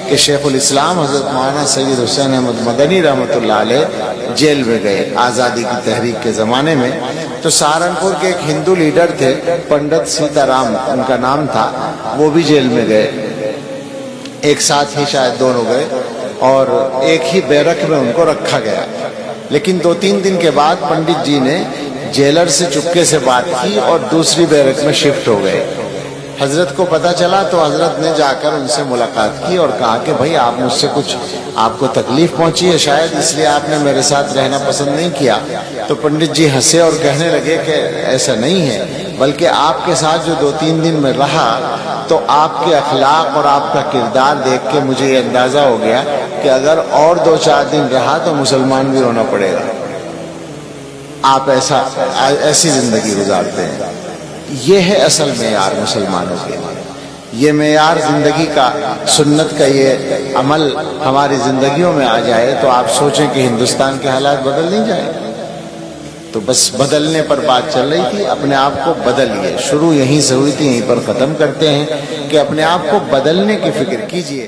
کہ شیخ الاسلام حضرت مولانا سید حسین احمد مدنی رحمۃ اللہ علیہ جیل میں گئے آزادی کی تحریک کے زمانے میں. تو سہارنپور کے ایک ہندو لیڈر تھے پنڈت سیتا رام ان کا نام تھا، وہ بھی جیل میں گئے. ایک ساتھ ہی شاید دونوں گئے اور ایک ہی بیرک میں ان کو رکھا گیا. لیکن 2-3 دن کے بعد پنڈت جی نے جیلر سے چپکے سے بات کی اور دوسری بیرک میں شفٹ ہو گئے. حضرت کو پتہ چلا تو حضرت نے جا کر ان سے ملاقات کی اور کہا کہ بھائی آپ مجھ سے کچھ آپ کو تکلیف پہنچی ہے شاید، اس لیے آپ نے میرے ساتھ رہنا پسند نہیں کیا. تو پنڈت جی ہنسے اور کہنے لگے کہ ایسا نہیں ہے، بلکہ آپ کے ساتھ جو 2-3 دن میں رہا تو آپ کے اخلاق اور آپ کا کردار دیکھ کے مجھے یہ اندازہ ہو گیا کہ اگر اور 2-4 دن رہا تو مسلمان بھی ہونا پڑے گا. آپ ایسی زندگی گزارتے ہیں. یہ ہے اصل معیار مسلمانوں کے. یہ معیار زندگی کا، سنت کا یہ عمل ہماری زندگیوں میں آ جائے تو آپ سوچیں کہ ہندوستان کے حالات بدل نہیں جائیں. تو بس بدلنے پر بات چل رہی تھی، اپنے آپ کو بدلیے. شروع یہیں سے ہوئی تھی، یہیں پر ختم کرتے ہیں کہ اپنے آپ کو بدلنے کی فکر کیجیے.